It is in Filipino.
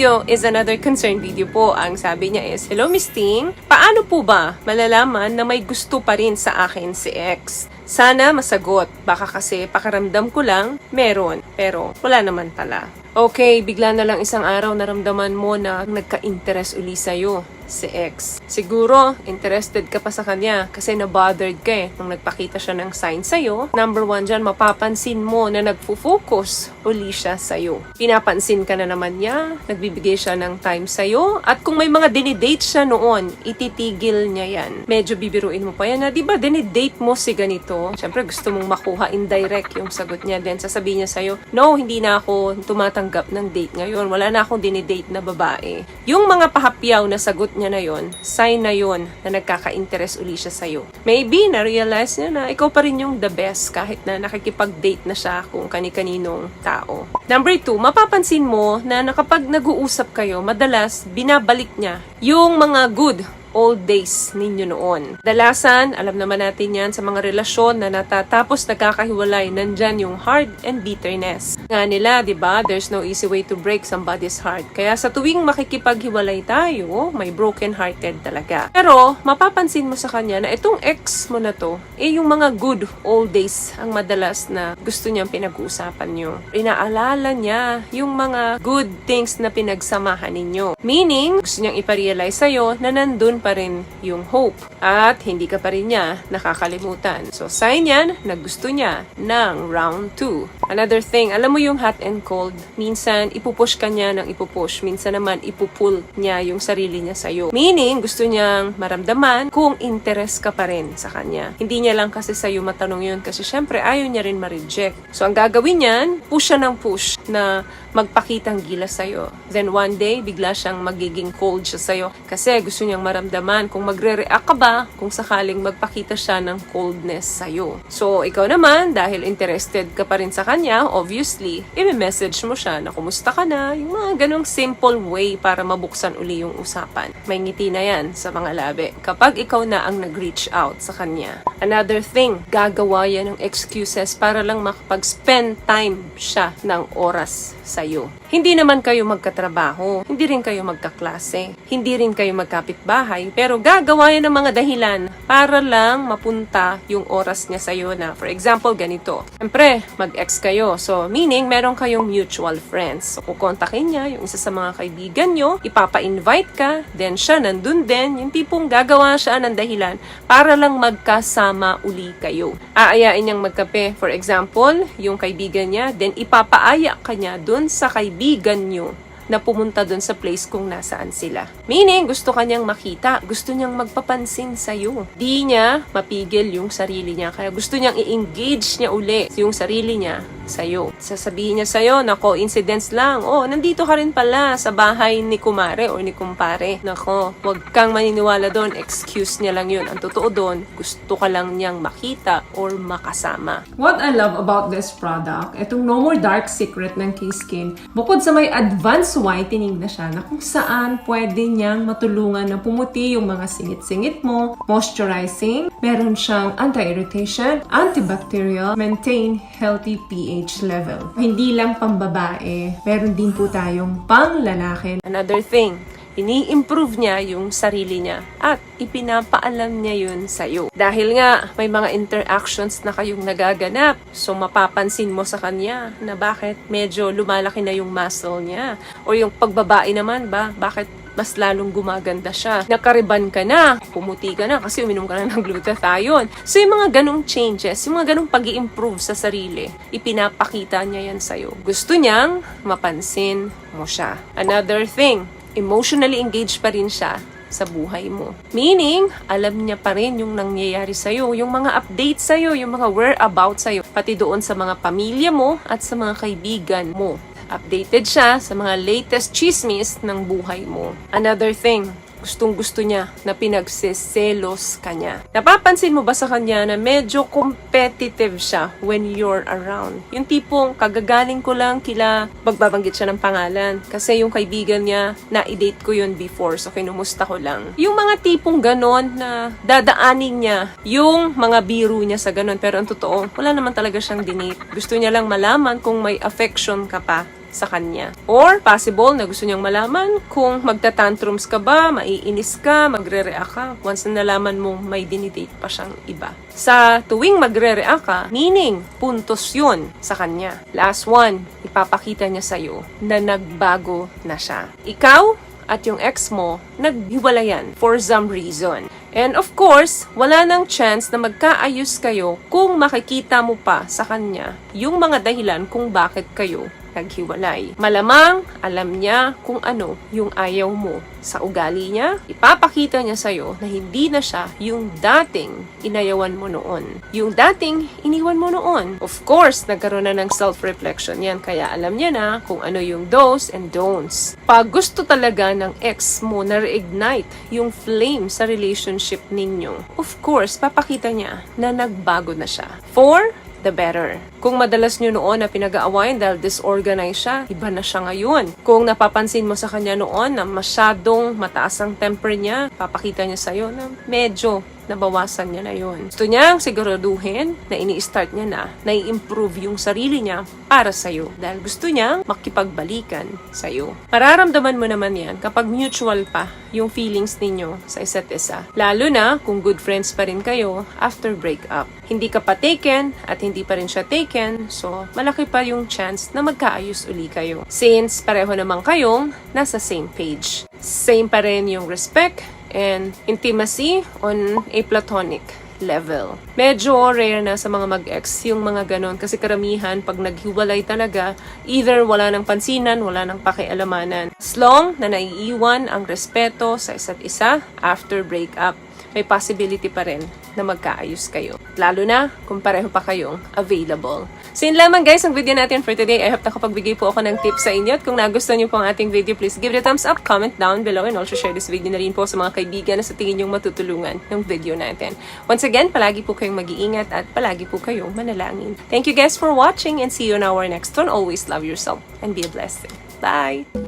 video is another concern video po. Ang sabi niya is, hello Miss Ting, paano po ba malalaman na may gusto pa rin sa akin si ex? Sana masagot. Baka kasi pakiramdam ko lang, meron. Pero wala naman pala. Okay, bigla na lang isang araw naramdaman mo na nagka-interest uli sa'yo si ex. Siguro, interested ka pa sa kanya kasi na-bothered ka nung nagpakita siya ng sign sa'yo. Number 1 dyan, mapapansin mo na nagfo-focus uli siya sa'yo. Pinapansin ka na naman niya, nagbibigay siya ng time sa'yo, at kung may mga dinidate siya noon, ititigil niya yan. Medyo bibiruin mo pa yan na, di ba dinidate mo si ganito? Siyempre, gusto mong makuha indirect yung sagot niya. Then, sasabihin niya sa'yo, no, hindi na ako tumatanggap ng date ngayon. Wala na akong dinidate na babae. Yung mga pahapyaw na sagot niya na yon, sign na yon na nagkaka-interest uli siya sa'yo. Maybe, na-realize niya na ikaw pa rin yung the best kahit na nakikipag-date na siya kung kani-kaninong tao. Number 2, mapapansin mo na kapag nag-uusap kayo, madalas binabalik niya yung mga good old days ninyo noon. Dalasan, alam naman natin yan sa mga relasyon na natatapos nagkakahiwalay, nandyan yung hard and bitterness. Nga nila, di ba, there's no easy way to break somebody's heart. Kaya sa tuwing makikipaghiwalay tayo, may broken-hearted talaga. Pero, mapapansin mo sa kanya na itong ex mo na to, yung mga good old days ang madalas na gusto niyang pinag-uusapan nyo. Inaalala niya yung mga good things na pinagsamahan ninyo. Meaning, gusto niyang iparealize sa'yo na nandun pa rin yung hope at hindi ka pa rin niya nakakalimutan. So, sign yan na gusto niya ng round 2. Another thing, alam mo yung hot and cold, minsan ipupush ka niya ng ipupush, minsan naman ipupull niya yung sarili niya sa'yo. Meaning, gusto niyang maramdaman kung interest ka pa rin sa kanya. Hindi niya lang kasi sa'yo matanong yun kasi syempre ayaw niya rin ma-reject. So, ang gagawin niyan, push siya ng push na magpakitang gilas sa'yo. Then one day, bigla siyang magiging cold siya sa'yo kasi gusto niyang maramdaman kung magre-react ka ba kung sakaling magpakita siya ng coldness sa'yo. So, ikaw naman, dahil interested ka pa rin sa kanya, obviously, i-message mo siya na kumusta ka na, yung mga ganong simple way para mabuksan uli yung usapan. May ngiti na yan sa mga labi kapag ikaw na ang nag-reach out sa kanya. Another thing, gagawa yan ng excuses para lang makapag-spend time siya ng oras sa'yo. Hindi naman kayo magkatrabaho, hindi rin kayo magkaklase, hindi rin kayo magkapitbahay, pero gagawa yan ng mga dahilan para lang mapunta yung oras niya sa'yo na, for example, ganito. Siyempre, mag-ex kayo. So, meaning, meron kayong mutual friends. So, kukontakin niya yung isa sa mga kaibigan nyo, ipapa-invite ka, then siya nandun din, yung tipong gagawa siya ng dahilan para lang magkasama uli kayo. Aayain niyang magkape, for example, yung kaibigan niya, then ipapaaya ka niya dun sa kaibigan nyo na pumunta dun sa place kung nasaan sila. Meaning, gusto kanyang makita, gusto niyang magpapansin sa'yo. Di niya mapigil yung sarili niya, kaya gusto niyang i-engage niya uli yung sarili niya sa'yo. Sasabihin niya sa'yo na coincidence lang, oh, nandito ka rin pala sa bahay ni kumare o ni kumpare. Nako, wag kang maniniwala doon, excuse niya lang yun. Ang totoo doon, gusto ka lang niyang makita or makasama. What I love about this product, itong No More Dark Secret ng K-Skin, bukod sa may advanced whitening na siya na kung saan pwede niyang matulungan na pumuti yung mga singit-singit mo, moisturizing, meron siyang anti-irritation, antibacterial, maintain healthy pH level. Hindi lang pambabae, meron din po tayong pang-lalaki. Another thing, ini-improve niya yung sarili niya at ipinapaalam niya yun sa'yo. Dahil nga, may mga interactions na kayong nagaganap, so mapapansin mo sa kanya na bakit medyo lumalaki na yung muscle niya. O yung pagbabae naman ba, bakit mas lalong gumaganda siya. Nakariban ka na, pumuti ka na kasi uminom ka na ng glutathione. So yung mga ganong changes, yung mga ganong pag-i-improve sa sarili, ipinapakita niya yan sa'yo. Gusto niyang mapansin mo siya. Another thing, emotionally engaged pa rin siya sa buhay mo. Meaning, alam niya pa rin yung nangyayari sa'yo, yung mga updates sa'yo, yung mga whereabouts sa'yo, pati doon sa mga pamilya mo at sa mga kaibigan mo. Updated siya sa mga latest chismis ng buhay mo. Another thing, gustong-gusto niya na pinagseselos ka niya. Napapansin mo ba sa kanya na medyo competitive siya when you're around? Yung tipong kagagaling ko lang kila, magbabanggit siya ng pangalan. Kasi yung kaibigan niya, na-date ko yun before, so kinumusta ko lang. Yung mga tipong ganon na dadaanin niya yung mga biro niya sa ganon. Pero ang totoo, wala naman talaga siyang dinate. Gusto niya lang malaman kung may affection ka pa sa kanya. Or possible na gusto niyang malaman kung magtatantrums ka ba, maiinis ka, magre-react ka once na nalaman mo may dinidate pa siyang iba. Sa tuwing magre-react ka, meaning puntos yun sa kanya. Last one, ipapakita niya sa'yo na nagbago na siya. Ikaw at yung ex mo, naghiwalayan for some reason. And of course, wala nang chance na magkaayos kayo kung makikita mo pa sa kanya yung mga dahilan kung bakit kayo naghiwalay. Malamang, alam niya kung ano yung ayaw mo sa ugali niya. Ipapakita niya sa'yo na hindi na siya yung dating inayawan mo noon. Yung dating iniwan mo noon. Of course, nagkaroon na ng self-reflection yan. Kaya alam niya na kung ano yung do's and don'ts. Pag gusto talaga ng ex mo na reignite yung flame sa relationship ninyo, of course, papakita niya na nagbago na siya. For the better. Kung madalas nyo noon na pinag-aawayan dahil disorganized siya, iba na siya ngayon. Kung napapansin mo sa kanya noon na masyadong mataas ang temper niya, papakita niya sa'yo na medyo nabawasan niya na yun. Gusto niyang siguraduhin na ini-start niya na i-improve yung sarili niya para sa'yo. Dahil gusto niyang makipagbalikan sa'yo. Mararamdaman mo naman yan kapag mutual pa yung feelings ninyo sa isa't isa. Lalo na kung good friends pa rin kayo after breakup. Hindi ka pa taken at hindi pa rin siya taken, so malaki pa yung chance na magkaayos uli kayo. Since pareho naman kayong nasa same page. Same pa rin yung respect and intimacy on a platonic level. Medyo rare na sa mga mag-ex yung mga ganon kasi karamihan pag naghiwalay talaga, either wala ng pansinan, wala ng pakialamanan. As long na naiiwan ang respeto sa isa't isa after breakup, may possibility pa rin na magkaayos kayo. Lalo na kung pareho pa kayong available. So yun lamang guys ang video natin for today. I hope nakapagbigay po ako ng tips sa inyo. At kung nagustuhan niyo po ang ating video, please give it a thumbs up, comment down below, and also share this video na rin po sa mga kaibigan na sa tingin niyong matutulungan ng video natin. Once again, palagi po kayong mag-iingat at palagi po kayong manalangin. Thank you guys for watching and see you on our next one. Always love yourself and be a blessing. Bye!